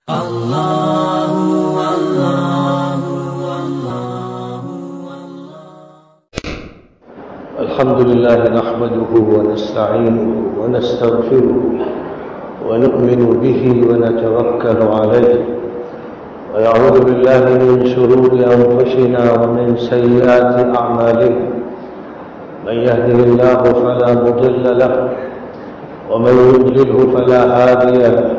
الحمد لله نحمده ونستعينه ونستغفره ونؤمن به ونتوكل عليه ونعوذ بالله من شرور أنفسنا ومن سيئات أعمالنا من يهده الله فلا مضل له ومن يضلله فلا هادي له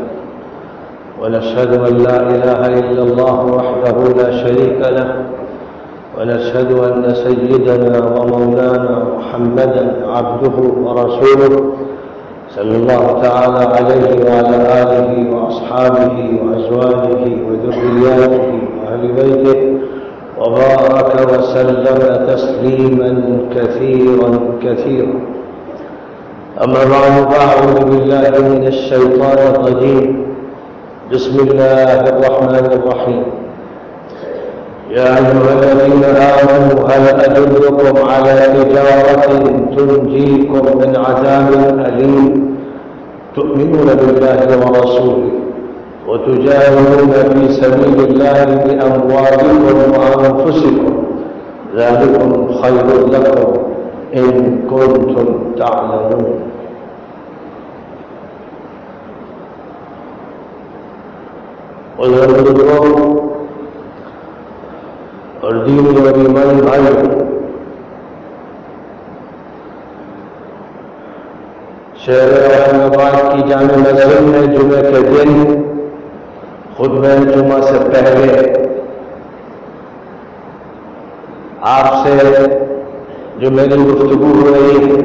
ونشهد أن لا إله إلا الله وحده لا شريك له ونشهد أن سيدنا ومولانا محمدا عبده ورسوله صلى الله تعالى عليه وعلى آله وأصحابه وأزواجه وذرياته وأهل بيته وبارك وسلم تسليما كثيرا كثيرا. أما بعد فأعوذ بالله من الشيطان الرجيم. بسم الله الرحمن الرحيم. يا أيها الذين آمنوا هل أدلكم على تجارة تنجيكم من عذاب أليم تؤمنون بالله ورسوله وتجاهدون في سبيل الله بأموالكم وأنفسكم ذلكم خير لكم إن كنتم تعلمون. اور دین اور ایمان بھائی، شہر احمد آباد کی جامع مسجد میں جمعہ کے دن خطبہ جمعہ سے پہلے آپ سے جو میری گفتگو ہو رہی ہے،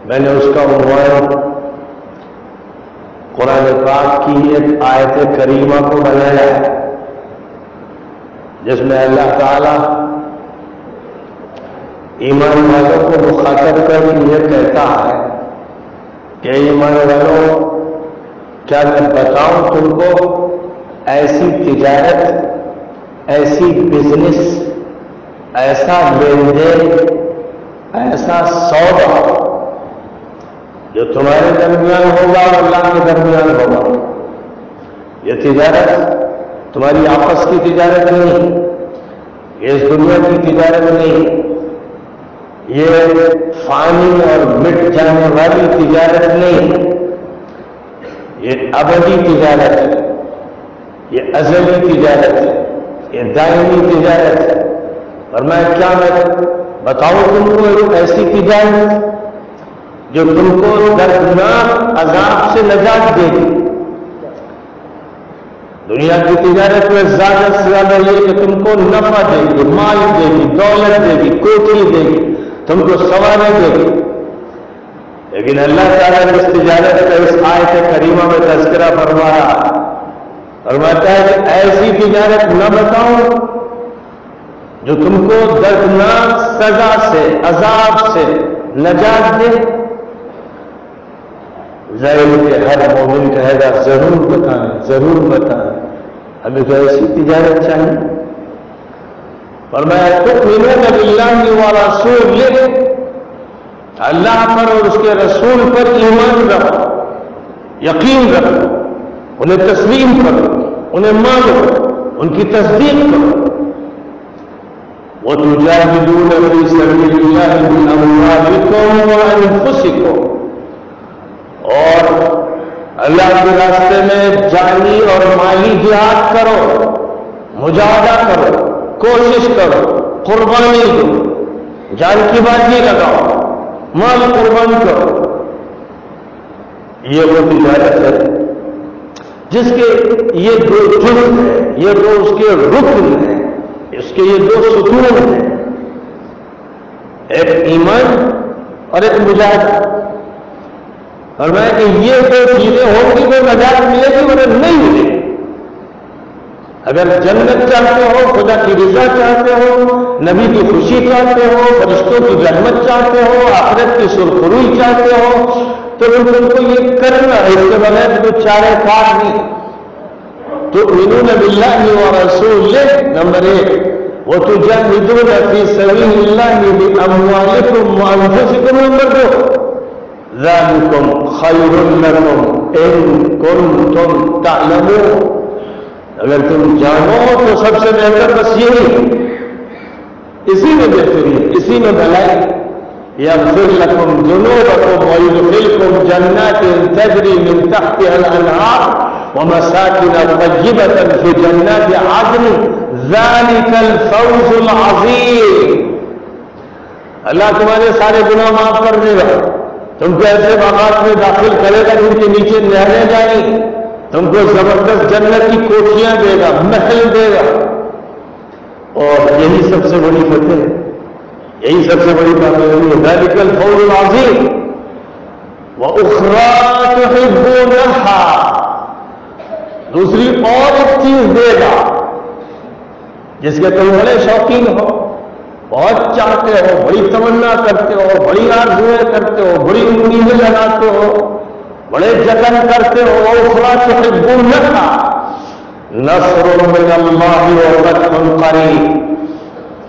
میں نے اس کا عنوان قرآن پاک کی ایک آیت کریمہ کو بنایا ہے، جس میں اللہ تعالیٰ ایمان والوں کو مخاطب کر یہ کہتا ہے کہ ایمان والوں، کیا میں بتاؤں تم کو ایسی تجارت، ایسی بزنس، ایسا لین دین، ایسا سودا جو تمہارے درمیان ہوگا اور اللہ کے درمیان ہوگا. یہ تجارت تمہاری آپس کی تجارت نہیں، یہ اس دنیا کی تجارت نہیں، یہ فانی اور مٹ جانے والی تجارت نہیں، یہ ابدی تجارت ہے، یہ ازلی تجارت ہے، یہ دائمی تجارت ہے. اور میں کیا بتاؤں تم کو ایک ایسی تجارت جو تم کو دردناک عذاب سے نجات دے گی. دنیا کی تجارت میں زیادہ سے زیادہ یہ کہ تم کو نفع دے گی، مال دے گی، دولت دے گی، کوٹھی دے گی، تم کو سوارے دے گی. لیکن اللہ تعالیٰ نے اس تجارت کا اس آیت کریمہ میں تذکرہ فرمایا، فرماتا ہے کہ ایسی تجارت نہ بتاؤں جو تم کو دردناک سزا سے، عذاب سے نجات دے. ظاہر کہ ہر مومن کہے گا ضرور بتائیں، ضرور بتائیں، ہمیں تو ایسی تجارت چاہیے. فرمایا تؤمنون باللہ ورسولہ، اللہ پر اور اس کے رسول پر ایمان رکھو، یقین رکھو، انہیں تسلیم کرو، انہیں مانو، ان کی تصدیق کرو. وتجاہدون فی سبیل اللہ باموالکم وانفسکم، اور اللہ کے راستے میں جانی اور مالی جہاد کرو، مجاہدہ کرو، کوشش کرو، قربانی دو، جان کی بازی لگاؤ، مال قربان کرو. یہ وہ تجارت ہے جس کے یہ دو جز ہیں، یہ دو اس کے رکن ہیں، اس کے یہ دو ستون ہیں، ایک ایمان اور ایک مجاہدہ. اور میں کہ یہ دو چیزیں ہوں گی تو نجات ملے گی ورنہ نہیں ملے گی. اگر جنت چاہتے ہو، خدا کی رضا چاہتے ہو، نبی کی خوشی چاہتے ہو، فرشتوں کی رحمت چاہتے ہو، آخرت کی سرخروئی چاہتے ہو، تو تم کو یہ کرنا ہے. اس کے بغیر تو چارے کار نہیں. تؤمنون باللہ ورسولہ نمبر 1، وتجاہدون فی سبیل اللہ باموالکم وانفسکم نمبر 2، ذالکم خیر لکم ان کنتم تعلمون، اگر تم جانو تو سب سے بہتر بس یہی، اسی میں بہتری ہے، اسی میں بھلائی۔ یغفر لکم ذنوبکم ویدخلکم جنات تجری من تحتها الانہار ومساکن طیبۃ فی جنات عدن ذلک الفوز العظیم۔ اللہ تمہارے سارے گناہ معاف کر دے گا، تم کو ایسے باغات میں داخل کرے گا جن کے نیچے نہریں جائیں، تم کو زبردست جنت کی کوٹھیاں دے گا، محل دے گا، اور یہی سب سے بڑی فتح ہے، یہی سب سے بڑی کامیابی ہے۔ ذالک الفوز العظیم۔ وَأُخْرَىٰ تُحِبُّونَهَا، دوسری اور ایک چیز دے گا جس کے تم بڑے شوقین ہو، بہت چاہتے ہو، بڑی تمنا کرتے ہو، بڑی آرزویں کرتے ہو، بڑی امیدیں لگاتے ہو، بڑے جتن کرتے ہو۔ وَأُخْرَىٰ تُحِبُّونَهَا نصر من اللہ وفتح قریب،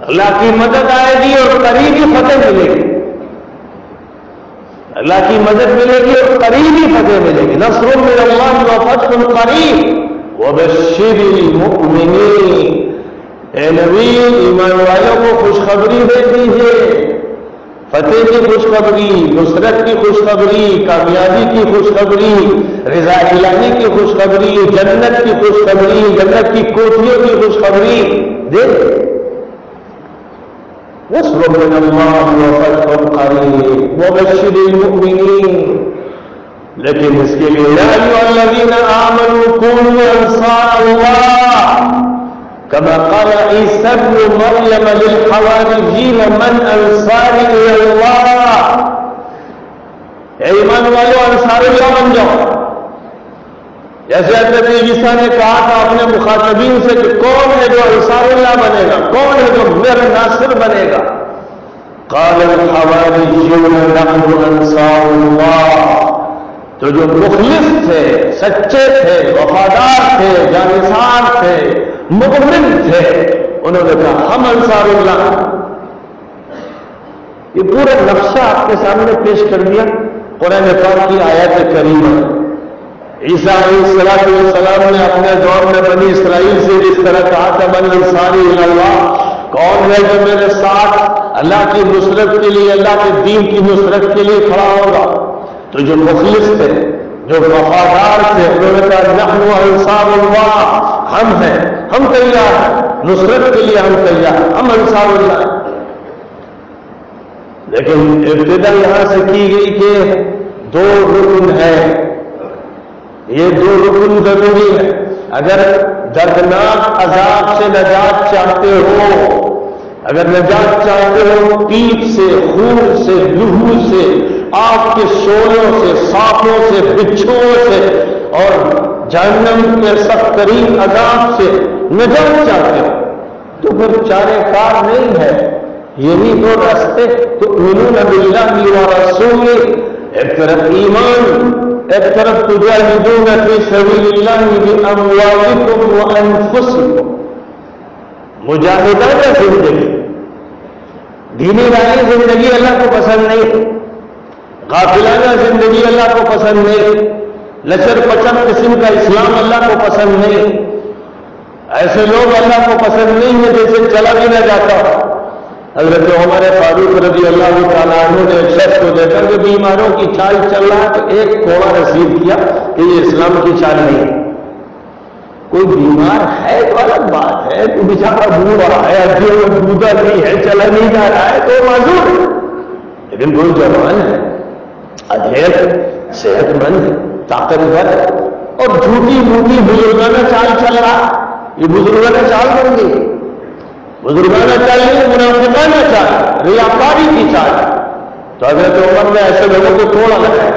اللہ کی مدد آئے گی اور قریبی فتح ملے گی، اللہ کی مدد ملے گی اور قریبی فتح ملے گی۔ نصر من اللہ وفتح قریب وبشر المؤمنین، اے نبی ایمان والوں کو خوشخبری دے دیجیے، فتح کی خوشخبری، نصرت کی خوشخبری، کامیابی کی خوشخبری، رضا الہی کی خوشخبری، جنت کی خوشخبری، جنت کی کوٹھیوں کی خوشخبری دے۔ نصر من اللہ وفتح قریب وبشر المؤمنین، لیکن اس کے لیے یا ایھا الذین آمنوا کونوا انصار اللہ كما قال عيسى ابن مريم للحواريين من انصاري الى الله، اے ایمان والو انصار اللہ بن جاؤ، جیسے حضرت عیسیٰ نے کہا تھا اپنے مخاطبین سے کہ کون ہے جو انصار اللہ بنے گا، کون ہے جو میرا ناصر بنے گا؟ قال الحواریون نحن انصار اللہ، تو جو مخلص تھے، سچے تھے، وفادار تھے، جانثار تھے، مؤمن تھے، انہوں نے کہا ہم انصار اللہ۔ یہ پورا نقشہ آپ کے سامنے پیش کر دیا قرآن پاک کی آیات کریمہ۔ عیسیٰ علیہ السلام نے اپنے دور میں بنی اسرائیل سے اس طرح کہا تھا من انصاری اللہ، کون ہے جو میرے ساتھ اللہ کی نصرت کے لیے، اللہ کے دین کی نصرت کے لیے کھڑا ہوگا؟ تو جو مخلص تھے، جو وفادار تھے، انہوں نے کہا نحن انصار اللہ، ہم ہیں، ہم تیار ہیں، نصرت کے لیے ہم تیار، ہم انصار اللہ ہیں۔ لیکن ابتدا یہاں سے کی گئی کہ دو رکن ہے، یہ دو رکن ضروری ہے۔ اگر دردناک عذاب سے نجات چاہتے ہو، اگر نجات چاہتے ہو پیپ سے، خون سے، لہو سے، آگ کے شعلوں سے، سانپوں سے، بچھوؤں سے اور جہنم کے سخت ترین عذاب سے نجات چاہتے ہو تو پھر چارے کار نہیں ہے، یہی دو راستے، تؤمنون باللہ ورسولہ، ایک طرف ایمان، ایک طرف تجاہدون فی سبیل اللہ باموالکم وانفسکم، مجاہدانہ زندگی، دینی راہی زندگی اللہ کو پسند نہیں، غافلانہ زندگی اللہ کو پسند نہیں، لچر پچر قسم کا اسلام اللہ کو پسند نہیں، ایسے لوگ اللہ کو پسند نہیں ہے جیسے چلا بھی نہ جاتا۔ حضرت عمر فاروق رضی اللہ تعالیٰ عنہ نے ایک شخص کو دیکھا کہ بیماروں کی چال چل رہا ہے تو ایک کوڑا رسید کیا کہ یہ اسلام کی چال نہیں ہے۔ کوئی بیمار ہے تو الگ بات ہے، تو بیچارہ بوڑھا ہے، ہڈیوں میں بودا نہیں ہے، چلا نہیں جا رہا ہے تو معذور ہے، لیکن کوئی جوان ہے، ادھیڑ، صحت مند، طاقتور اور جھوٹی موٹی بزرگانہ چال چل رہا، یہ بزرگانہ چال بن گئی، بزرگانہ چال نہیں، منافقانہ چال، ریاکاری کی چال۔ تو حضرت عمر نے ایسے لوگوں کو توڑا لگایا،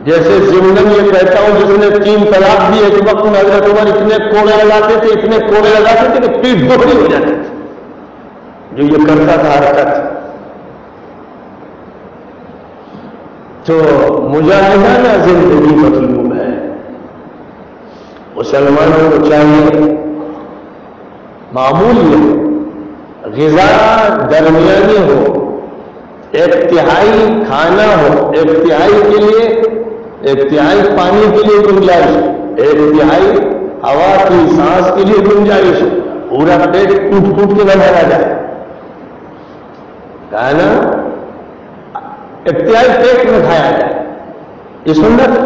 جیسے ضمن یہ کہتا ہوں جس نے 3 طلاق دی، ایک وقت میں حضرت عمر اتنے کوڑے لگاتے تھے، اتنے کوڑے لگاتے تھے کہ پیٹ دوہری ہو جاتی تھی جو یہ کرتا تھا حرکت۔ تو مجاہدانہ زندگی مطلوب ہے، مسلمانوں کو چاہیے معمولی ہو، غذا درمیانی ہو، ایک تہائی کھانا ہو، ایک تہائی کے لیے ایک تہائی پانی کے لیے گنجائش، ایک تہائی ہوا کی سانس کے لیے گنجائش، پورا پیٹ ٹوٹ ٹوٹ کے نہ بھرا جائے، کہا نا ایک تہائی پیٹ میں کھایا جائے، یہ سنت۔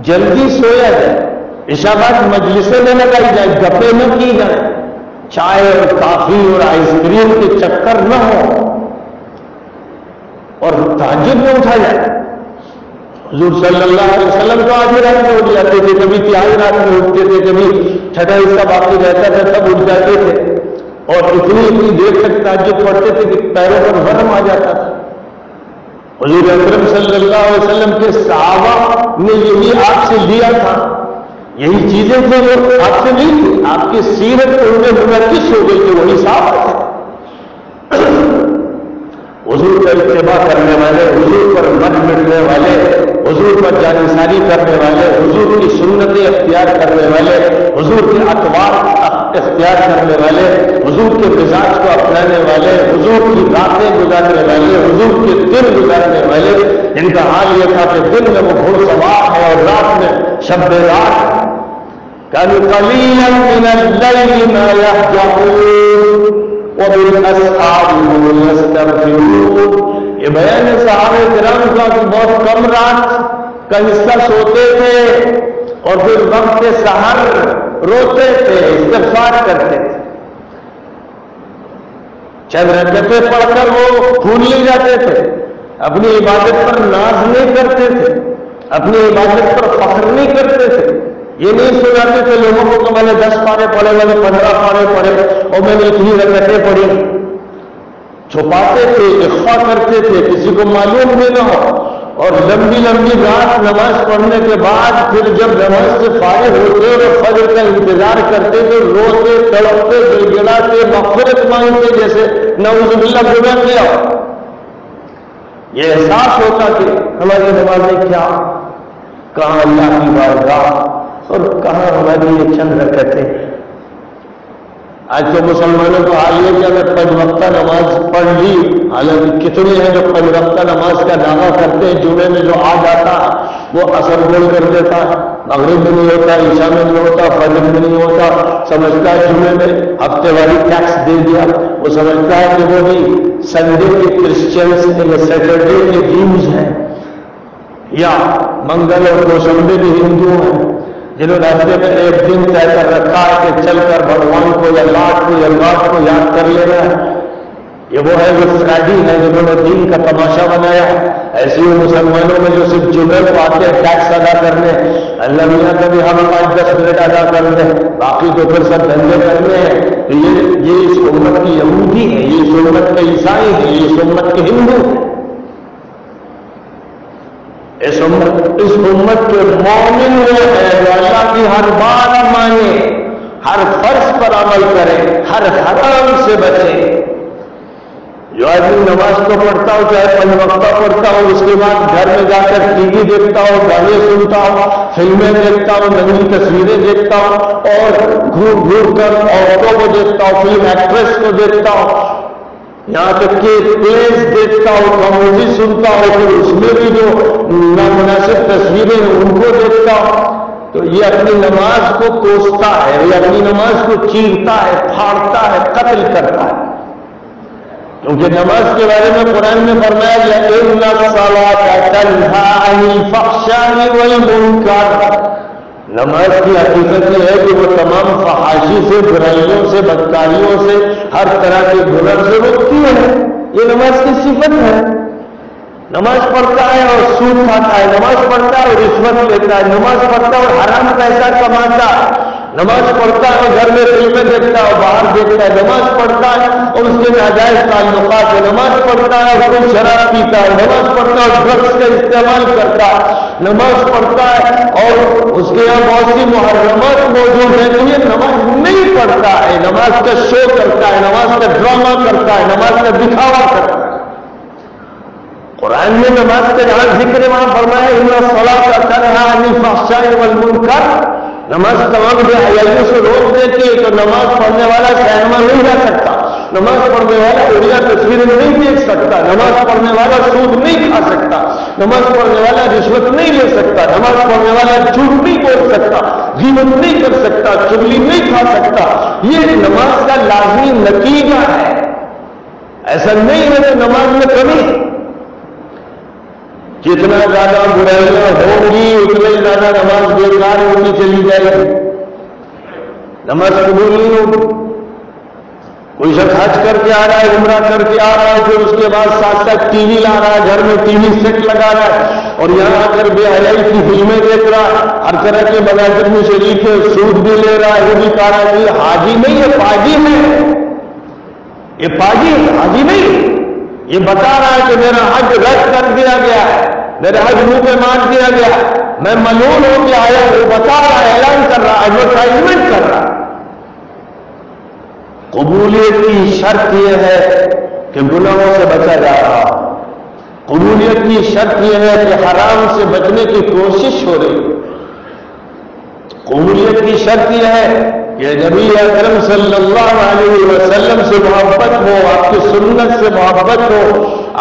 جلدی سویا جائے، عشاء بعد مجلسیں نہ لگائی جائے، گپیں نہ کی جائیں، چائے اور کافی اور آئس کریم کے چکر نہ ہو، اور تہجد میں اٹھا جائے۔ حضور صلی اللہ علیہ وسلم تو آدھی رات میں اٹھ جاتے تھے، کبھی تہائی رات میں اٹھتے تھے، کبھی چھٹا حصہ باقی رہتا تھا تب اٹھ جاتے تھے، اور اتنی دیر تک تہجد پڑھتے تھے کہ پیروں پر ورم آ جاتا تھا۔ حضور اکرم صلی اللہ علیہ وسلم کے صحابہ نے یہی آپ سے لیا تھا، یہی چیزیں تھیں جو آپ سے لی تھی، آپ کی سیرت ان میں منعکس ہو گئی کہ وہی صحابہ تھے۔ حضور کا اتباع کرنے والے، حضور پر مت مٹنے والے، حضور پر جانثاری کرنے والے، حضور کی سنتیں اختیار کرنے والے، حضور کے اطوار اختیار کرنے والے، حضور کے مزاج کو اپنانے والے، حضور کی راتیں گزارنے والے، حضور کے دن گزارنے والے، جن کا حال یہ تھا کہ دن میں وہ گھوڑ سوار ہے اور رات میں شب رات۔ كانوا قليلا من الليل ما يهجعون وبالأسحار هم يستغفرون۔ یہ بیان صحابہ کرام کا کہ بہت کم رات کا حصہ سوتے تھے اور پھر وقت سحر روتے تھے، استغفار کرتے تھے، چند رکعتیں پڑھ کر وہ بھول نہیں جاتے تھے، اپنی عبادت پر ناز نہیں کرتے تھے، اپنی عبادت پر فخر نہیں کرتے تھے، یہ نہیں سناتے تھے لوگوں کو کہ میں نے 10 پارے پڑھے، میں نے 15 پارے پڑھے اور میں نے اتنی رکعتیں پڑھی۔ چھپاتے تھے، اخفا کرتے تھے، کسی کو معلوم بھی نہ ہو، اور لمبی لمبی رات نماز پڑھنے کے بعد پھر جب نماز سے فارغ ہوتے اور فجر کا انتظار کرتے تو روتے تڑپتے گڑ گڑاتے مغفرت مانگتے جیسے نعوذ باللہ گناہ کیا۔ یہ احساس ہوتا کہ ہماری نمازیں کیا، کہاں اللہ کی بارگاہ اور کہاں ہماری یہ چند رکعتیں۔ آج تو مسلمانوں کو حال یہ کہ اگر 5 وقتہ نماز پڑھ لی، حالانکہ کتنے ہیں جو 5 وقتہ نماز کا دعویٰ کرتے ہیں، جمعے میں جو آ جاتا وہ اثر گول کر دیتا، مغرب میں نہیں ہوتا، عشاء میں نہیں ہوتا، فجر میں نہیں ہوتا، سمجھتا ہے جمعے میں ہفتے والی ٹیکس دے دیا، وہ سمجھتا ہے کہ وہ بھی سنڈے کے کرسچنس یا سیٹرڈے کے جیوز ہیں، یا منگل اور دوشنبے کے ہندو ہیں، جنہوں نے ہفتے میں ایک دن طے کر رکھا ہے کہ چل کر بھگوان کو یا لاٹ کو یا لاٹ کو یاد کر لینا ہے۔ یہ وہ ہے جو فرائیڈی ہے جنہوں نے دین کا تماشا بنایا ہے۔ ایسے ہی مسلمانوں میں جو صرف جمعے کو آتے ہیں ٹیکس ادا کرنے، اللہ میاں کا بھی ہم 5-10 منٹ ادا کر لیں، باقی تو پھر سب دھندے کرنے ہیں۔ تو یہ اس امت کی یہودی ہے، یہ اس امت کے عیسائی ہے، یہ اس امت کے ہندو ہے۔ اس امت کے مومن وہ ہے جو اللہ کی ہر بات مانے، ہر فرض پر عمل کرے، ہر حرام سے بچے۔ جو آدمی نماز کو پڑھتا ہو، چاہے 5 وقتہ پڑھتا ہو، اس کے بعد گھر میں جا کر ٹی وی دیکھتا ہو، گانے سنتا ہو، فلمیں دیکھتا ہو، ننگی تصویریں دیکھتا ہو، اور گھور گھور کر عورتوں کو دیکھتا ہو، فلم ایکٹریس کو دیکھتا ہو، یہاں تک کہ پلیز دیکھتا ہو، کمیڈی سنتا ہو، پھر اس میں بھی جو نامناسب تصویریں ہیں ان کو دیکھتا ہو، تو یہ اپنی نماز کو کوستا ہے، یہ اپنی نماز کو چیرتا ہے، پھاڑتا ہے، قتل کرتا ہے۔ کیونکہ نماز کے بارے میں قرآن میں فرمایا گیا إِنَّ الصَّلَاةَ تَنْهَىٰ عَنِ الْفَحْشَاءِ وَالْمُنكَرِ۔ نماز کی حقیقت یہ ہے کہ وہ تمام فحاشی سے، برائیوں سے، بدکاریوں سے، ہر طرح کے گناہ سے روکتی ہے۔ یہ نماز کی صفت ہے۔ نماز پڑھتا ہے اور سود کھاتا ہے، نماز پڑھتا ہے اور رشوت لیتا ہے، نماز پڑھتا ہے اور حرام پیسہ کماتا ہے، نماز پڑھتا ہے اور گھر میں فلمیں دیکھتا ہے اور باہر دیکھتا ہے، نماز پڑھتا ہے اور اس کے ناجائز تعلقات ہے، نماز پڑھتا ہے اور کوئی شراب پیتا ہے، نماز پڑھتا ہے اور ڈرگس کا استعمال کرتا ہے، نماز پڑھتا ہے اور اس کے یہاں بہت سی محرمات موجود ہیں، تو یہ نماز نہیں پڑھتا ہے، نماز کا شو کرتا ہے، نماز کا ڈرامہ کرتا ہے، نماز کا دکھاوا کرتا ہے۔ قرآن میں نماز کا جہاں ذکر ہے وہاں فرمایا إِنَّ الصَّلَاةَ تَنْهَىٰ عَنِ الْفَحْشَاءِ وَالْمُنكَرِ۔ نماز تمام بے حیائیوں سے روک دیتی ہے، تو نماز پڑھنے والا سہما نہیں رہ سکتا۔ نماز پڑھنے والا اڑیا تصویریں نہیں دیکھ سکتا، نماز پڑھنے والا سود نہیں کھا سکتا، نماز پڑھنے والا رشوت نہیں لے سکتا، نماز پڑھنے والا جھوٹ نہیں بول سکتا، غیبت نہیں کر سکتا، چغلی نہیں کھا سکتا. یہ نماز کا لازمی نتیجہ ہے. ایسا نہیں ہے کہ نماز میں کمی. جتنا زیادہ برائیاں ہوں گی اتنا ہی زیادہ نماز بیکار ہوتی چلی جائے گی، نماز قبول نہیں ہوگی. کوئی شخص حج کر کے آ رہا ہے، عمرہ کر کے آ رہا ہے، پھر اس کے بعد ساتھ ساتھ ٹی وی لا رہا ہے، گھر میں ٹی وی سیٹ لگا رہا ہے اور یہاں آ کر بے حیائی کی فلمیں دیکھ رہا ہے، ہر طرح کے مناظر میں شریک ہے، سود بھی لے رہا ہے، وہ بھی کہہ رہا ہے کہ حاجی نہیں ہے پاجی ہے. یہ پاجی حاجی نہیں، یہ بتا رہا ہے کہ میرا حج رد کر دیا گیا ہے، میرا حج منہ پہ مار دیا گیا، میں ملعون ہو کے آیا. وہ بتا رہا ہے، اعلان کر رہا ہے، ایڈورٹائزمنٹ کر رہا ہے. قبولیت کی شرط یہ ہے کہ گناہوں سے بچا جا رہا. قبولیت کی شرط یہ ہے کہ حرام سے بچنے کی کوشش ہو رہی. قبولیت کی شرط یہ ہے کہ نبی اکرم صلی اللہ علیہ وسلم سے محبت ہو، آپ کی سنت سے محبت ہو،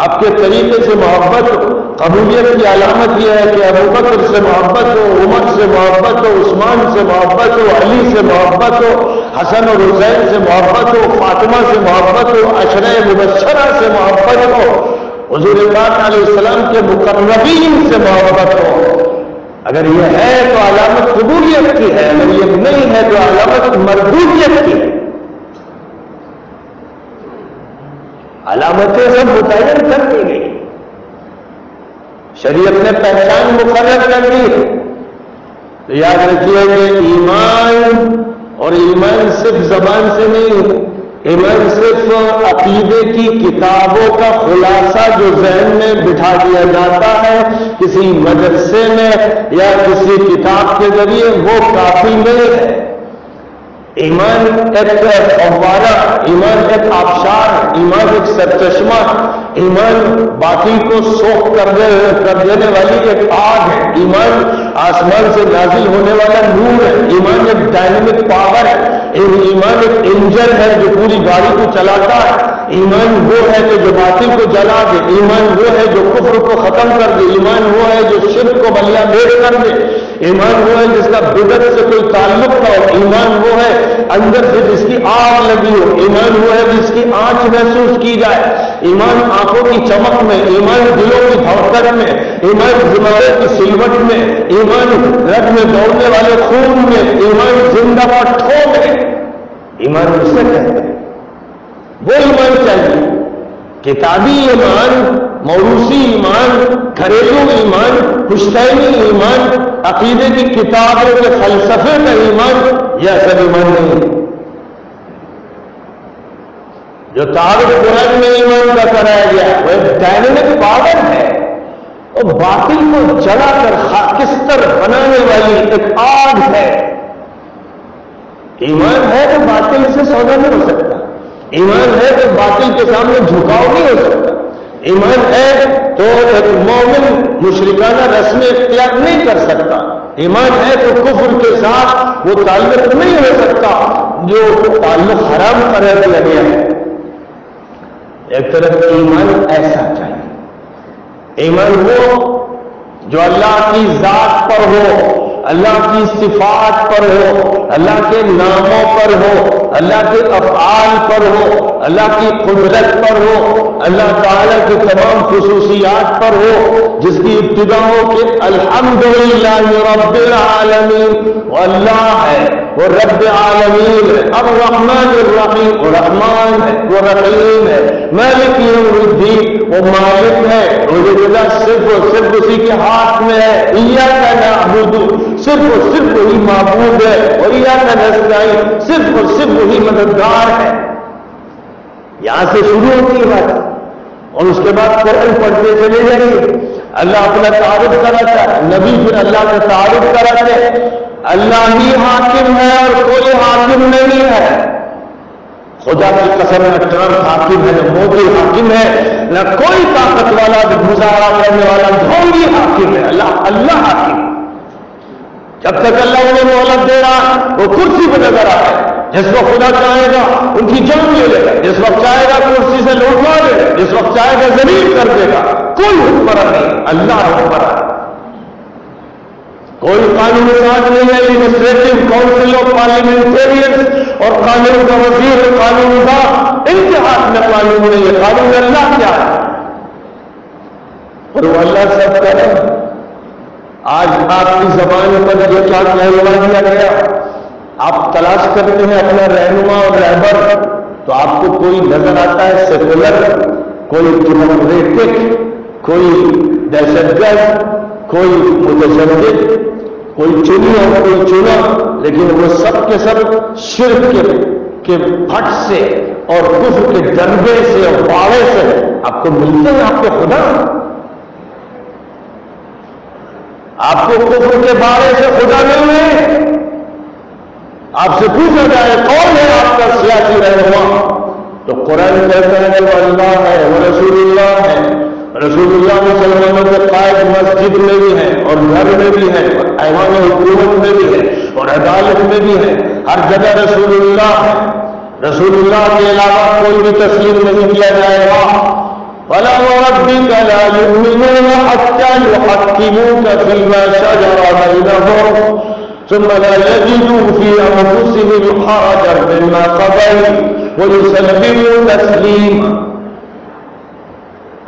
آپ کے طریقے سے محبت ہو. قبولیت کی علامت یہ ہے کہ ابو بکر سے محبت ہو، عمر سے محبت ہو، عثمان سے محبت ہو، علی سے محبت ہو، حسن اور حسین سے محبت ہو، فاطمہ سے محبت ہو، عشرہ مبشرہ سے محبت ہو، حضور پاک علیہ السلام کے مقربین سے محبت ہو. اگر یہ ہے تو علامت قبولیت کی ہے، اگر یہ نہیں ہے تو علامت مردودیت کی ہے. علامتیں سب متعین کر دی گئی، شریعت نے پہچان مقرر کر دی. تو یاد رکھیے کہ ایمان، اور ایمان صرف زبان سے نہیں، ایمان صرف عقیدے کی کتابوں کا خلاصہ جو ذہن میں بٹھا دیا جاتا ہے کسی مدرسے میں یا کسی کتاب کے ذریعے، وہ کافی نہیں ہے. ایمان ایک فوارہ، ایمان ایک آبشار، ایمان ایک سرچشمہ، ایمان باطل کو سوکھ کر دینے والی ایک آگ ہے. ایمان آسمان سے نازل ہونے والا نور ہے. ایمان ایک ڈائنامک پاور ہے. ایمان ایک انجن ہے جو پوری گاڑی کو چلاتا ہے. ایمان وہ ہے کہ جو باطل کو جلا دے. ایمان وہ ہے جو کفر کو ختم کر دے. ایمان وہ ہے جو شرک کو ملیا میٹ کر دے. ایمان وہ ہے جس کا بدعت سے کوئی تعلق نہ ہو. ایمان وہ ہے اندر سے جس کی آگ لگی ہو. ایمان وہ ہے جس کی آنچ محسوس کی جائے. ایمان آنکھوں کی چمک میں، ایمان دلوں کی دھڑکن میں، ایمان زمانے کی سلوٹ میں، ایمان رگ میں دوڑنے والے خون میں، ایمان زندہ پٹھوں میں. ایمان اسے کہتے ہیں، وہ ایمان چاہیے. کتابی ایمان، موروثی ایمان، گھریلو ایمان، پشتینی ایمان، عقیدے کی کتابوں کے فلسفے کا ایمان، یہ سب ایمان نہیں. جو تعارف قرآن میں ایمان کا کرایا گیا وہ ایک ڈائنامک پاور ہے، اور باطل کو جلا کر خاکستر بنانے والی ایک آگ ہے. ایمان ہے تو باطل سے سودا نہیں ہو سکتا. ایمان ہے تو باطل کے سامنے جھکاؤ نہیں ہو سکتا. ایمان ہے تو ایک مومن مشرکانہ رسم اختیار نہیں کر سکتا. ایمان ہے تو کفر کے ساتھ وہ تعلق نہیں ہو سکتا جو تعلق حرام قرار دیا گیا ہے. ایک طرف ایمان ایسا چاہیے، ایمان وہ جو اللہ کی ذات پر ہو، اللہ کی صفات پر ہو، اللہ کے ناموں پر ہو، اللہ کے افعال پر ہو، اللہ کی قدرت پر ہو، اللہ تعالیٰ کی تمام خصوصیات پر ہو، جس کی ابتدا ہو کہ الحمدللہ رب العالمین. وہ اللہ ہے، وہ رب عالمین ہے، الرحمن الرحیم، وہ رحمان ہے، وہ رحیم ہے، مالک یوم الدین، وہ مالک ہے، روزہ صرف اور صرف اسی کے ہاتھ میں ہے. ایاک نعبد، صرف اور صرف وہی معبود ہے، اور ایاک نستعین، صرف اور صرف وہی مددگار ہے. یہاں سے شروع ہوتی ہے بات، اور اس کے بعد قرآن پڑھتے چلے جائیے. اللہ اپنا تعارف کراتا ہے، نبی پھر اللہ کا تعارف کراتے ہیں. اللہ ہی حاکم ہے اور کوئی حاکم نہیں ہے. خدا کی قسم نہ ٹرمپ حاکم ہے، نہ مودی حاکم ہے، نہ کوئی طاقت والا مظاہرہ کرنے والا ڈھونگی حاکم ہے. اللہ حاکم. جب تک اللہ انہیں مہلت دے رہا وہ کرسی پہ نظر آتا ہے. جس وقت خدا چاہے گا ان کی جان لے لے گا، جس وقت چاہے گا کرسی سے لوٹوا دے گا، جس وقت چاہے گا ذلیل کر دے گا. کوئی حکمراں نہیں، اللہ حکمراں. کوئی قانون ساز نہیں ہے. ایڈمنسٹریٹو کونسل آف پارلیمنٹیرینز اور قانون کا وزیر قانون کا ان کے ہاتھ میں قانون نہیں ہے. قانون اللہ کیا ہے اور وہ اللہ سب کرے. آج آپ کی زبان پر یہ کیا کہلوا دیا گیا؟ آپ تلاش کرتے ہیں اپنا رہنما اور رہبر تو آپ کو کوئی نظر آتا ہے سیکولر، کوئی ڈیموکریٹک، کوئی دہشت گرد، کوئی متشدد، کوئی چنی اور کوئی چنا، لیکن وہ سب کے سب شرک کے پھٹ سے اور کفر کے ڈربے سے اور باڑے سے آپ کو ملتے ہیں. آپ کے خدا آپ کو کفر کے باڑے سے خدا نہیں ہے. آپ سے پوچھا جائے کون ہے آپ کا سیاسی رہنما تو قرآن کہتا ہے وہ اللہ ہے، وہ رسول اللہ ہے. رسول اللہ مسلمانوں کے قائد مسجد میں بھی ہیں اور گھر میں بھی ہیں اور ایوان حکومت میں بھی ہے اور عدالت میں بھی ہے. ہر جگہ رسول اللہ ہے. رسول اللہ کے علاوہ کوئی بھی تسلیم نہیں کیا جائے گا. فَلَا وَرَبِّكَ لَا يُؤْمِنُونَ حَتَّى يُحَكِّمُوكَ فِيمَا شَجَرَ بَيْنَهُمْ ثُمَّ لَا يَجِدُوا فِي أَنفُسِهِمْ حَرَجًا مِّمَّا قَضَيْتَ وَيُسَلِّمُوا تَسْلِيمًا.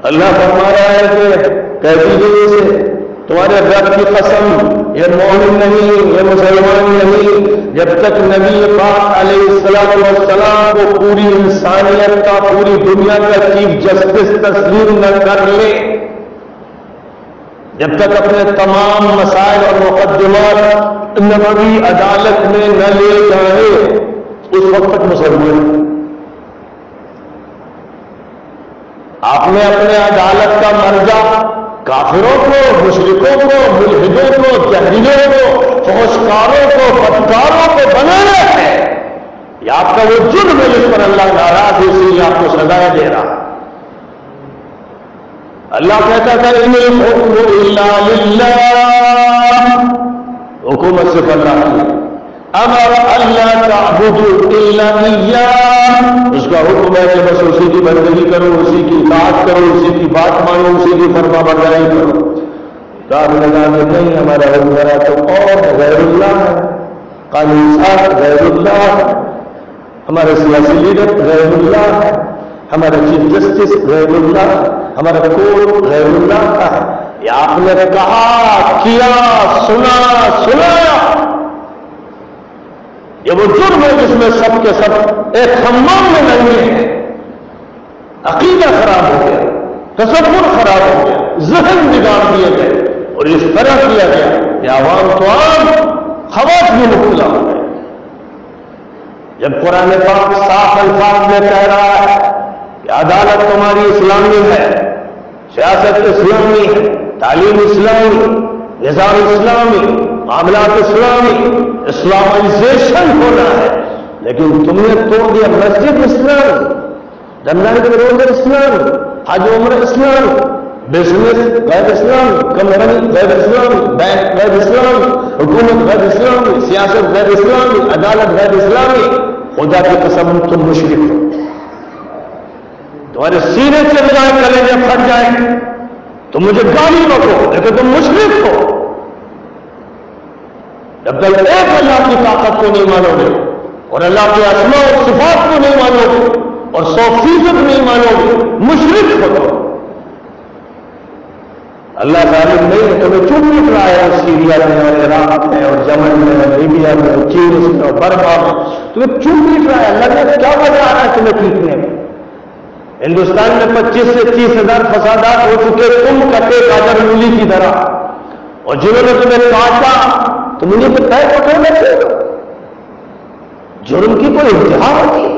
اللہ فرما رہا ہے کہ کہہ دیجیے اسے تمہارے رب کی قسم یہ مومن نہیں، یہ مسلمان نہیں جب تک نبی پاک علیہ السلام کو پوری انسانیت کا، پوری دنیا کا چیف جسٹس تسلیم نہ کر لے، جب تک اپنے تمام مسائل اور مقدمات نبوی عدالت میں نہ لے جائے اس وقت تک مسلمان. آپ نے اپنے عدالت کا مرجع کافروں کو، مشرکوں کو، ملحدوں کو، جہریوں کو، فحشکاروں کو، بدکاروں کو بنانا ہے. یہ آپ کا وہ جرم ہے جس پر اللہ ناراض ہے، اسی لیے آپ کو سزائیں دے رہا. اللہ کہتا تھا ان الحکم الا للہ، حکومت صرف اللہ کی. امر اللہ تعبدوا الا اياه، اس کا حکم ہے کہ بس اسی کی بندگی کرو، اسی کی اطاعت کرو، اسی کی بات مانو، اسی کی فرما برداری کرو. تو آپ لگانے نہیں ہمارا حکمراں تو اور غیر اللہ ہے، قانون ساز غیر اللہ ہے، ہمارے سیاسی لیڈر غیر اللہ ہے، ہمارا چیف جسٹس غیر اللہ ہے، ہمارا کورٹ غیر اللہ کا ہے. یہ آپ نے کہا، کیا، سنا. یہ وہ جرم ہے جس میں سب کے سب ایک حمام میں نہیں ہے. عقیدہ خراب ہو گیا، تصور خراب ہو گیا، ذہن بگاڑ دیے گئے اور اس طرح کیا گیا کہ عوام تو عام، خواص بھی مبتلا ہو گئے. جب قرآن پاک صاف الفاظ میں کہہ رہا ہے کہ عدالت تمہاری اسلامی ہے، سیاست اسلامی ہے، تعلیم اسلامی، نظام اسلامی، معاملات اسلامی، اسلامائزیشن ہونا ہے، لیکن تم نے توڑ دیا مسجد اسلام، رمضان کے روزے اسلام، حج عمرہ اسلام، بزنس غیر اسلام، کمپنی غیر اسلام، بینک غیر اسلام، حکومت غیر اسلامی، سیاست غیر اسلامی، عدالت غیر اسلامی. خدا کی قسم تم مشرک ہو. تمہارے سینے سے بجائے کلیجے پھٹ جائیں تو مجھے گالی بکو، لیکن تم مشرک ہو. جب تک ایک اللہ کی طاقت کو نہیں مانو گے اور اللہ کے اسماء اور صفات کو نہیں مانو گے اور 100% نہیں مانو گے، مشرک ہو. تو اللہ ظالم نہیں ہے، تمہیں چپ لٹ رہا ہے. سیریا میں اور عراق میں اور یمن میں اور لیبیا میں اور چین میں اور برما میں تمہیں چپ لٹ رہا ہے. اللہ نے کیا وجہ آ رہا ہے تمہیں پیٹنے میں؟ ہندوستان میں 25 سے 30 ہزار فسادات ہو چکے، تم کٹے گاجر مولی کی طرح، اور جنہوں نے تمہیں کاٹا تم انہیں پہ پیر پکڑ لیتے ہو. جرم کی کوئی انتہا ہوتی ہے.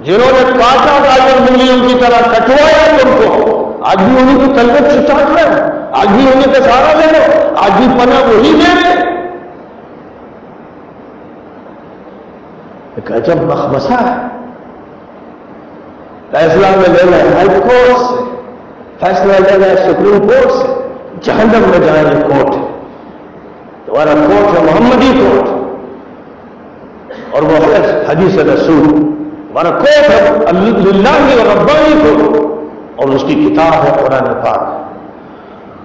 جنہوں نے کاٹا گاجر مولیوں کی طرح کٹوایا تم کو، آج بھی انہیں کی طلبت سے چاٹ رہے ہیں، آج بھی انہیں کا سہارا لے رہے، آج بھی پناہ وہی دے رہے. ایک عجب مخمصہ ہے. فیصلہ میں لینا ہے ہائی کورٹ سے، فیصلہ لینا ہے سپریم کورٹ سے. جہنم میں جائیں گے کورٹ ہے، تمہارا کورٹ ہے محمدی کورٹ. اور وہ ہے حدیث رسول، ہمارا کوٹ ہے للہ ربانی کو، اور اس کی کتاب ہے قرآن پاک۔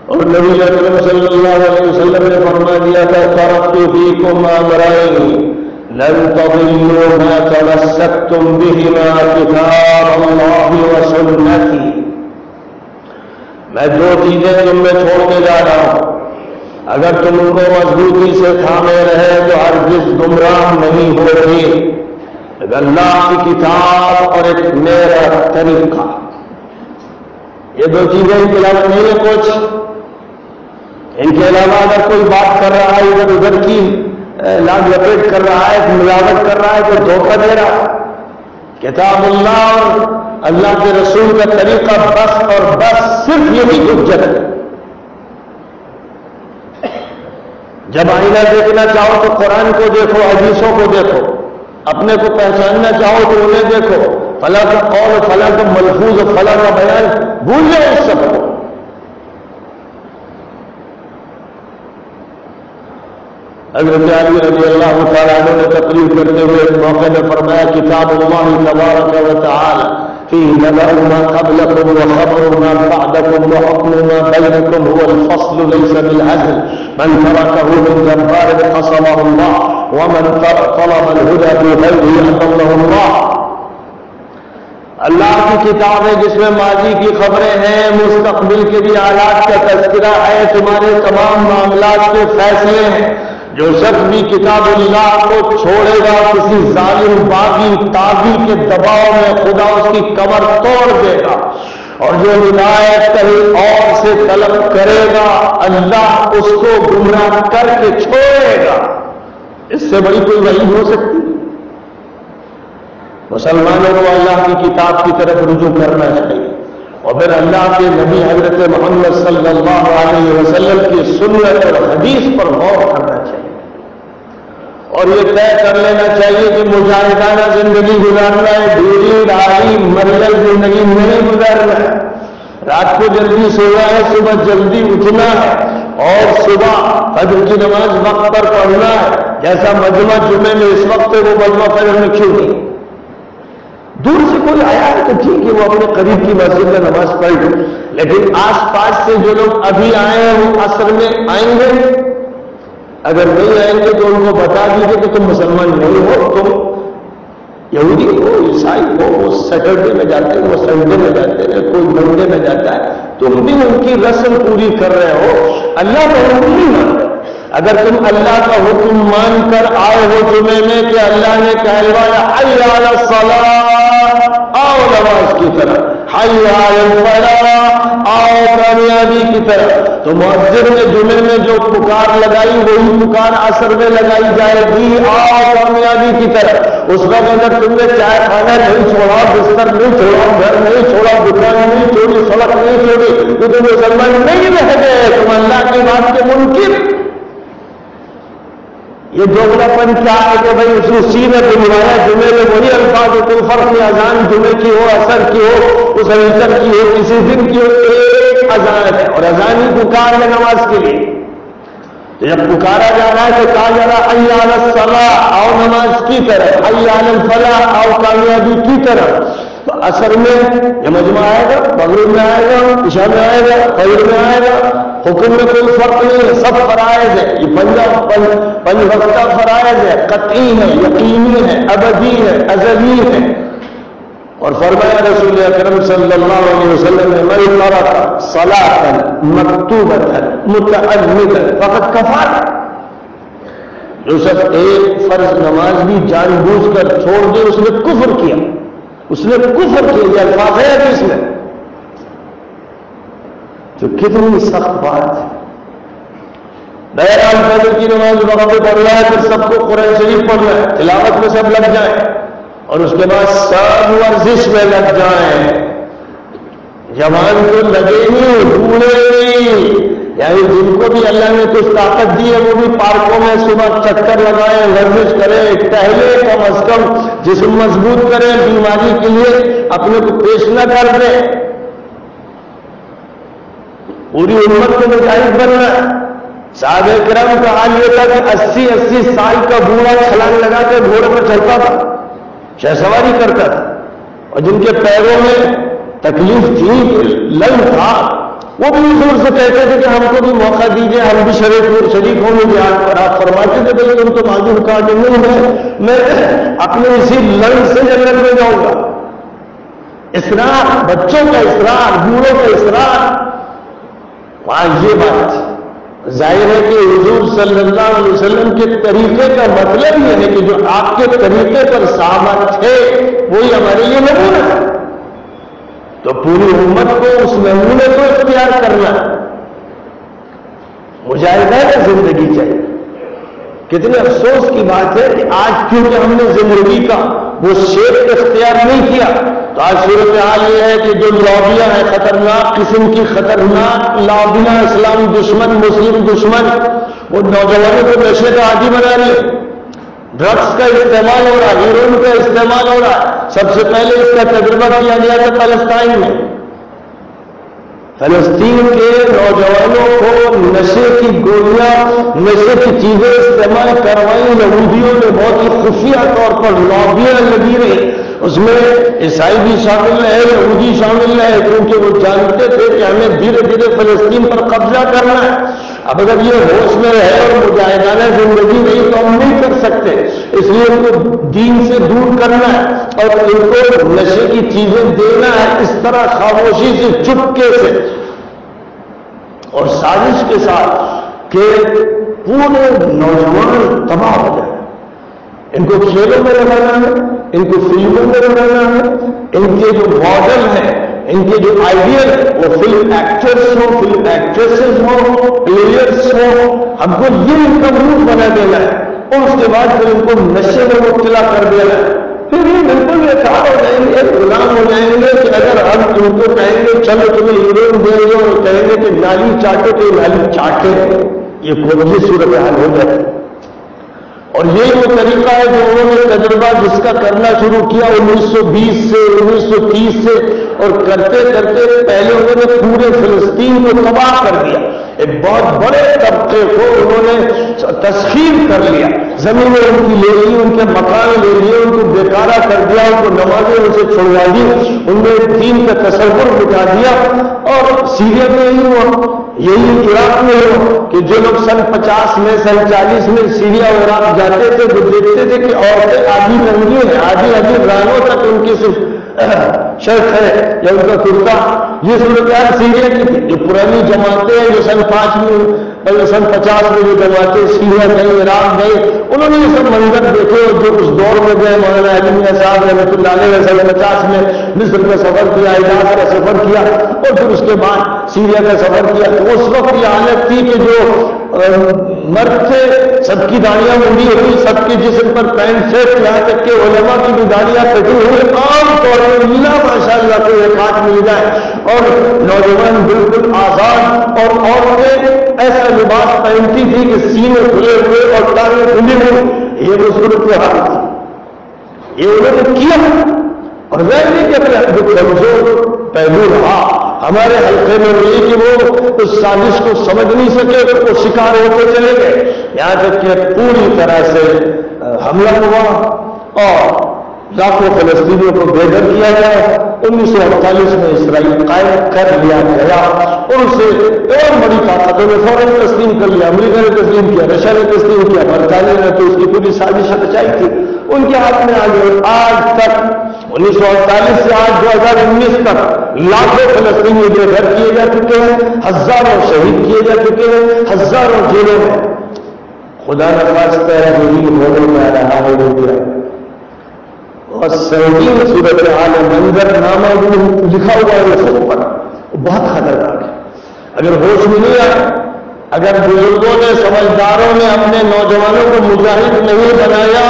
اور نبی اکرم صلی اللہ علیہ وسلم نے فرما دیا تھا ترکت فیکم امرین لن تضلوا ما تمسکتم بہما کتاب اللہ وسنتی، میں دو چیزیں تم میں چھوڑ کے جا رہا ہوں، اگر تم ان کو مضبوطی سے تھامے رہے تو ہرگز گمراہ نہیں ہوگے، اللہ کی کتاب اور ایک میرا طریقہ۔ یہ دو چیزیں ان کے علاوہ نہیں ہے کچھ، ان کے علاوہ اگر کوئی بات کر رہا ہے ادھر ادھر کی لاگ لپیٹ کر رہا ہے، ملاوٹ کر رہا ہے، تو دھوکہ دے رہا ہے۔ کتاب اللہ اور اللہ کے رسول کا طریقہ بس اور بس صرف یہی حجت ہے۔ جب آئینہ دیکھنا چاہو تو قرآن کو دیکھو، حدیثوں کو دیکھو، اپنے کو پہچاننا چاہو تو انہیں دیکھو، فلاں کا قول، فلاں کا ملفوظ، فلاں کا بیان بھول جاؤ اس سب کو۔ حضرت علی رضی اللہ تعالیٰ عنہ نے تقریر کرتے ہوئے ایک موقع میں فرمایا کتاب اللہ تبارک و تعالی فیہ نبأ ما قبلکم وخبر ما بعدکم وحکم ما بینکم هو الفصل لیس بالعدل من ترکہ من جبار قصمہ اللہ ومن طلب الہدى بغیرہ اضلہ اللہ۔ اللہ کی کتاب ہے جس میں ماضی کی خبریں ہیں، مستقبل کے بھی حالات کا تذکرہ ہے، تمہارے تمام معاملات کے فیصلے ہیں۔ جو شخص بھی کتاب اللہ کو چھوڑے گا کسی ظالم باغی طاغی کے دباؤ میں خدا اس کی کمر توڑ دے گا، اور جو ہدایت کہیں اور سے طلب کرے گا اللہ اس کو گمراہ کر کے چھوڑے گا۔ اس سے بڑی کوئی وعید ہو سکتی؟ مسلمانوں کو اللہ کی کتاب کی طرف رجوع کرنا چاہیے، اور پھر اللہ کے نبی حضرت محمد صلی اللہ علیہ وسلم کی سنت اور حدیث پر غور کرنا چاہیے، اور یہ طے کر لینا چاہیے کہ مجاہدانہ زندگی گزارنا ہے، ڈھیلی ڈھالی مرل زندگی نہیں گزارنا ہے۔ رات کو جلدی سونا ہے، صبح جلدی اٹھنا ہے، اور صبح فجر کی نماز وقت پر پڑھنا ہے۔ جیسا مجمع جمعے میں اس وقت وہ مجمع فجر میں کیوں نہیں؟ دور سے کوئی آیا ہے تو ٹھیک ہے، وہ اپنے قریب کی مسجد میں نماز پڑھ، لیکن آس پاس سے جو لوگ ابھی آئے ہیں وہ عصر میں آئیں گے، اگر نہیں آئیں گے تو ان کو بتا دیجیے کہ تم مسلمان نہیں ہو، تم یہودی ہو، عیسائی ہو، وہ سیٹرڈے میں جاتے ہیں، وہ سنڈے میں جاتے ہیں، کوئی منڈے میں جاتا ہے، تم بھی ان کی رسم پوری کر رہے ہو، اللہ کا حکم نہیں مان رہے۔ اگر تم اللہ کا حکم مان کر آئے ہو جمعے میں کہ اللہ نے کہلوایا حی علی الصلاۃ، آؤ نماز کی طرف، حی علی الفلاح، آؤ کامیابی کی طرف، تو مؤذن نے جمعے میں جو پکار لگائی وہی پکار عصر میں لگائی جائے گی، آؤ کامیابی کی طرف۔ اس وقت اگر تم نے چائے کھانا نہیں چھوڑا، بستر نہیں چھوڑا، گھر نہیں چھوڑا، دکان نہیں چھوڑی، سڑک نہیں چھوڑی، تو تم مسلمان نہیں رہ گئے، تم اللہ کی بات کے منکر۔ یہ دوگلا پن کیا ہے کہ بھائی اسی نے بنوایا جمعے میں وہی الفاظ، کوئی فرق نہیں، اذان جمعے کی ہو، عصر کی ہو، اس عصر کی ہو، کسی دن کی ہو، ایک اذان ہے، اور اذان ہی پکار ہے نماز کے لیے۔ تو جب پکارا جا رہا ہے تو کہا جا رہا حی علی الصلاۃ، آؤ نماز کی طرف، حی علی الفلاح، آؤ کامیابی کی طرف۔ تو عصر میں یہ مجمع آئے گا، مغرب میں آئے گا، عشاء میں آئے گا، فجر میں آئے گا، حکم میں کوئی فرق نہیں ہے، سب فرائض ہے، یہ پنج وقتہ فرائض ہے، قطعی ہے، یقینی ہے، ابدی ہے، ازلی ہے۔ اور فرمایا رسول اکرم صلی اللہ علیہ وسلم نے من ترک صلاۃ مکتوبۃ متعمدا فقد کفر، جو شخص ایک فرض نماز بھی جان بوجھ کر چھوڑ دے اس نے کفر کیا، اس نے کفر کیا، یہ الفاظ ہے حدیث میں۔ تو کتنی سخت بات ہے۔ بہرحال فجر کی نماز وقت پہ پڑھ رہا ہے، پھر سب کو قرآن شریف پڑھنا ہے، تلاوت میں سب لگ جائیں، اور اس کے بعد سب ورزش میں لگ جائیں۔ جوان کو لگے نہیں، بوڑھے نہیں، یعنی جن کو بھی اللہ نے کچھ طاقت دی ہے وہ بھی پارکوں میں صبح چکر لگائیں، ورزش کریں، ٹہلے، کم از کم جسم مضبوط کریں، بیماری کے لیے اپنے کو پیش نہ کر دیں۔ پوری امت کو مجاہد بننا ہے، صحابہ کرام کا حال یہ تھا کہ 80 سال کا بوڑھا چھلانگ لگا کے گھوڑے پر چلتا تھا، شہ سواری کرتا تھا، اور جن کے پیروں میں تکلیف تھی، لنگ تھا، وہ بھی حضور سے کہتے تھے کہ ہم کو بھی موقع دیجیے، ہم بھی شریک ہوں گے جہاد پر۔ آپ فرماتے تھے بھائی تم تو معذور کا کہ نہیں، میں اپنے اسی لنگ سے جنت میں جاؤں گا۔ اصرار، بچوں کا اصرار، بوڑھوں کا اصرار، وہاں یہ بات ظاہر ہے کہ حضور صلی اللہ علیہ وسلم کے طریقے کا مطلب یہ ہے کہ جو آپ کے طریقے پر صحابہ تھے وہی ہمارے لیے نمونہ ہے، تو پوری امت کو اس نمونے کو اختیار کرنا، مجاہدہ زندگی چاہیے۔ کتنے افسوس کی بات ہے کہ آج کیونکہ ہم نے زندگی کا وہ شیپ اختیار نہیں کیا، تو آج صورتحال یہ ہے کہ جو لابیاں ہیں، خطرناک قسم کی خطرناک لابیاں، اسلامی دشمن، مسلم دشمن، وہ نوجوانوں کو نشے کا عادی بنا رہی ہے، ڈرگس کا استعمال ہو رہا ہے، ہیروئن کا استعمال ہو رہا ہے۔ سب سے پہلے اس کا تجربہ کیا گیا تھا فلسطین میں۔ فلسطین کے نوجوانوں کو نشے کی گولیاں، نشے کی چیزیں استعمال کروائیں یہودیوں نے، بہت ہی خفیہ طور پر لابیاں لگی رہی، اس میں عیسائی بھی شامل ہے، یہودی شامل ہے، کیونکہ وہ جانتے تھے کہ ہمیں دھیرے دھیرے فلسطین پر قبضہ کرنا ہے۔ اب اگر یہ ہوش میں رہے اور مجاہدانہ زندگی نہیں تو ہم نہیں کر سکتے، اس لیے ان کو دین سے دور کرنا ہے اور ان کو نشے کی چیزیں دینا ہے، اس طرح خاموشی سے، چپکے سے اور سازش کے ساتھ کہ پورے نوجوان تباہ ہو جائے۔ ان کو کھیلوں میں لگانا ہے، ان کو فلموں میں لگانا ہے، ان کے جو ماڈل ہیں، ان کے جو آئیڈیل وہ فلم ایکٹرز ہوں، فلم ایکٹریسز ہوں، پلیئرس ہوں، ہم کو یہ ان کا روپ بنا دینا ہے، اور اس کے بعد پھر ان کو نشے میں مبتلا کر دینا ہے۔ پھر یہ بالکل بیکار ہو جائیں گے، غلام ہو جائیں گے کہ اگر ہم ان کو کہیں گے چلو تمہیں ہیروئن دیں گے اور کہیں گے کہ نالی چاٹو تو نالی چاٹے، یہ کوئی صورتحال ہو جائے۔ اور یہ وہ طریقہ ہے جو انہوں نے تجربہ جس کا کرنا شروع کیا 1920 سے 1930 سے، اور کرتے کرتے پہلے انہوں نے پورے فلسطین کو تباہ کر دیا، ایک بہت بڑے طبقے کو انہوں نے تسخیر کر لیا، زمینیں ان کی لے لی، ان کے مکان لے لیے، ان کو بیکارہ کر دیا، ان کو نمازیں ان سے چھڑوا دی، ان نے دین کا تصور مٹا دیا۔ اور سیریا میں یہی ہوا، یہی عراق میں ہوا کہ جو لوگ سن 50 میں، سن 40 میں سیریا اور عراق جاتے تھے وہ دیکھتے تھے کہ عورتیں آدھی ننگی ہیں، آدھی رانوں تک ان کی صرف شرط ہے یا ان کا کرتا۔ یہ صورتحال سیریا کی تھی۔ جو پرانی جماعتیں ہیں جو سن 50 میں جو جماعتیں سیریا گئی، عراق گئی، انہوں نے یہ سب منظر دیکھے، اور جو اس دور میں گئے، مولانا علی میاں صاحب رحمۃ اللہ علیہ نے سن 50 میں مصر کا سفر کیا، حجاز کا سفر کیا، اور پھر اس کے بعد سیریا کا سفر کیا، تو اس وقت یہ حالت تھی کہ جو مرد تھے سب کی داڑیاں منڈی ہوئی، سب کے جسم پر پینٹ شرٹ، یہاں تک کہ علماء کی بھی داڑیاں کٹی ہوئی، عام طور پر اللہ ماشاء اللہ کو ایک ہاتھ مل جائے، اور نوجوان بالکل آزاد، اور عورتیں ایسا لباس پہنتی تھی کہ سینے کھلے ہوئے اور ٹانگیں کھلی ہوئی۔ یہ وہ صورتحال تھی، یہ انہوں نے کیا، اور ظاہر کہ اپنے کمزور پہلو رہا ہمارے حلقے میں ہوئی کہ وہ اس سازش کو سمجھ نہیں سکے، وہ شکار ہوتے چلے گئے، یہاں تک کہ پوری طرح سے حملہ ہوا اور لاکھوں فلسطینیوں کو بے گھر کیا گیا۔ 1948 میں اسرائیل قائم کر لیا گیا، اور اسے اور بڑی طاقتوں نے فوراً تسلیم کر لیا، امریکہ نے تسلیم کیا، رشیا نے تسلیم کیا، برطانیہ نے تو اس کی پوری سازش رچائی تھی، ان کے ہاتھ میں آ گئی۔ آج تک 1948 سے آج 2019 تک لاکھوں فلسطینی بے گھر کیے جا چکے ہیں، ہزاروں شہید کیے جا چکے ہیں، ہزاروں جیلوں میں۔ خدا نخواستہ ہے جو ہونے میں آ رہا ہے وہ کیا، اور سنگین صورتحال منظر نامہ لکھا ہوا ہے اس پر، بہت خطرناک ہے۔ اگر ہوش میں نہیں آیا، اگر بزرگوں نے، سمجھداروں نے اپنے نوجوانوں کو مجاہد نہیں بنایا،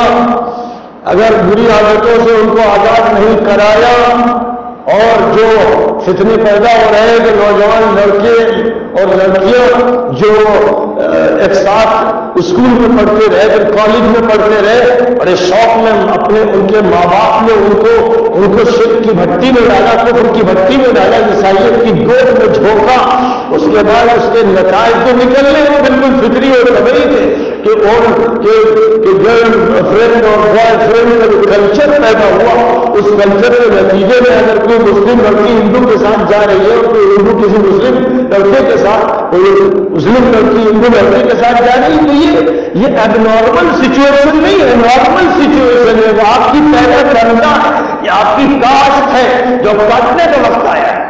اگر بری عادتوں سے ان کو آزاد نہیں کرایا، اور جو فتنے پیدا ہو رہے ہیں کہ نوجوان لڑکے اور لڑکیاں جو ایک ساتھ اسکول میں پڑھتے رہے، پھر کالج میں پڑھتے رہے، بڑے شوق میں اپنے ان کے ماں باپ نے ان کو شرک کی بھٹی میں ڈالا، کفر کی بھٹی میں ڈالا، عیسائیت کی گود میں جھونکا، اس کے بعد اس کے نتائج تو نکلنے وہ بالکل فطری اور طبعی تھے کہ گرل فرینڈ اور بوائے فرینڈ کا جو کلچر پیدا ہوا، اس کلچر کے نتیجے میں اگر کوئی مسلم لڑکی ہندو کے ساتھ جا رہی ہے اور کوئی ہندو کسی مسلم لڑکے کے ساتھ، کوئی مسلم لڑکی ہندو لڑکے کے ساتھ جا رہی ہے، تو یہ اب نارمل سچویشن نہیں ہے، نارمل سچویشن ہے، وہ آپ کی پیدا کرنا ہے، یہ آپ کی کاسٹ ہے جو کاٹنے کا وقت آیا ہے۔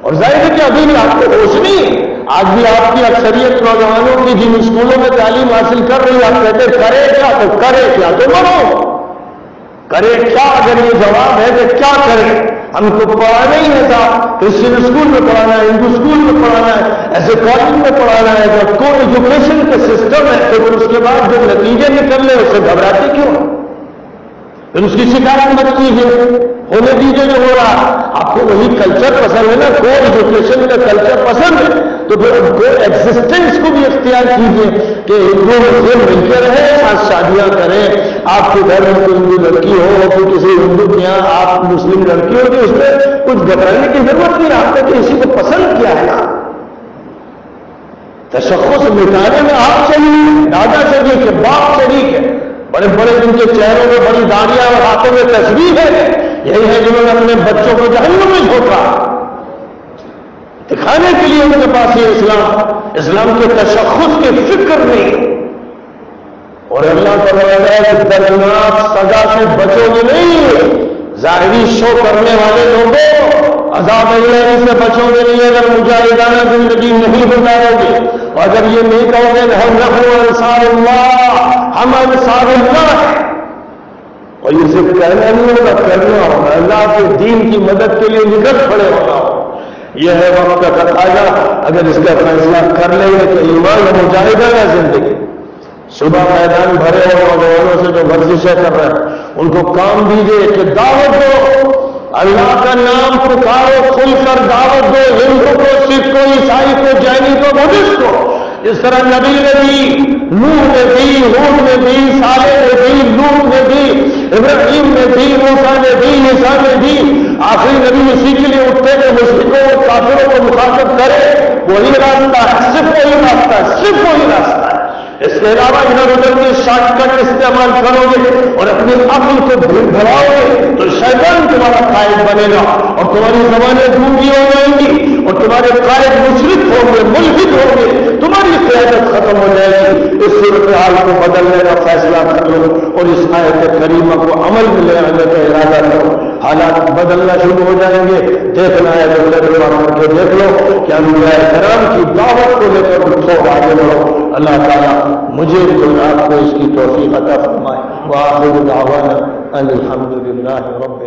اور ظاہر ہے کہ ابھی بھی آپ کو ہوش نہیں، آج بھی آپ کی اکثریت نوجوانوں کی جن اسکولوں میں تعلیم حاصل کر رہی ہے، آپ کہتے کرے کیا تو کرے کیا تو مرو، کرے کیا؟ اگر یہ جواب ہے کہ کیا کرے، ہم کو پڑھانا ہی ہے تھا، کرسچن اسکول میں پڑھانا ہے، ہندو اسکول میں پڑھانا ہے، ایسے کالج میں پڑھانا ہے، جب کو ایجوکیشن کا سسٹم ہے تو پھر اس کے بعد جو نتیجے نکلنے اسے گھبراتے کیوں؟ پھر اس کی شکایت مت کیجیے، ہونے دیجیے جو ہو رہا۔ آپ کو وہی کلچر پسند ہے نا، کو ایجوکیشن کا کلچر پسند ہے تو پھر کو ایگزسٹنس کو بھی اختیار کیجیے کہ ہندو مسلم مل کے رہے، ساتھ شادیاں کریں، آپ کے گھر میں کوئی ہندو لڑکی ہو، کوئی کسی ہندو کے یہاں آپ مسلم لڑکی ہو، تو اس میں کچھ گھبرانے کی ضرورت نہیں، آپ کو اسی کو پسند کیا ہے نا۔ تشخص مٹانے میں آپ شریک، دادا شریک ہے، باپ شریک ہے، بڑے بڑے جن کے چہروں میں بڑی داڑیاں اور ہاتھوں میں تصویر ہے، یہی ہے جنہوں نے اپنے بچوں کو جہنم میں جھونکا، دکھانے کے لیے ان کے پاس یہ اسلام کے تشخص کی فکر نہیں۔ اور اللہ فرماتا ہے کہ دردناک سزا سے بچو گے نہیں، ظاہری شو کرنے والے لوگوں عذاب اللہ سے بچو گے نہیں اگر مجاہدانہ زندگی نہیں گزارو گے، اور اگر یہ نہیں کہو گے ہم انصار اللہ، ہم انصار اللہ ہیں، اور یہ صرف کہنا نہیں ہوگا، کرنا ہوگا، اللہ کے دین کی مدد کے لیے نکل کھڑے ہونا ہوگا۔ یہ ہے وقت کا تقاضا، اگر اس کا فیصلہ کر لیں گے تو ایمان مجاہدانہ زندگی۔ صبح میدان بھرے اور نوجوانوں سے جو ورزشیں کر رہے ہیں ان کو کام دیجیے کہ دعوت دو، اللہ کا نام پکارو، کھل کر دعوت دو، ہندو کو، سکھ کو، عیسائی کو، جینی کو، بدھسٹ کو، اس طرح نبی نے دی، نوح نے دی، ہود نے دی، صالح نے دی، لوط نے دی، ابراہیم نے دی، موسیٰ نے دی، عیسیٰ نے دی، آخری نبی اسی کے لیے اٹھتے کہ مشرکوں اور کافروں کو مخاطب کرے، وہی راستہ ہے، صرف وہی راستہ ہے، صرف وہی راستہ ہے۔ اس کے علاوہ ادھر ادھر کے شارٹ کٹ استعمال کرو گے اور اپنی عقل کو بھڑاؤ گے تو شیطان تمہارا قائد بنے گا اور تمہاری زبانیں گونگی ہو جائیں گی اور تمہارے قائد مشرک ہوں گے، ملحد ہوں گے، تمہاری قیادت ختم ہو جائے گی۔ اس صورتحال کو بدلنے کا فیصلہ کر لو اور اس آیت کریمہ کو عمل میں لے آنے کا ارادہ کرو، حالات بدلنا شروع ہو جائیں گے۔ دیکھنا ہے تو کر کے دیکھ لو کہ انبیاء کرام کی دعوت کو لے کر اٹھو، آگے بڑھو۔ اللہ تعالیٰ مجھے تو آپ کو اس کی توفیق عطا فرمائے۔ وآخر دعوانا ان الحمد للہ رب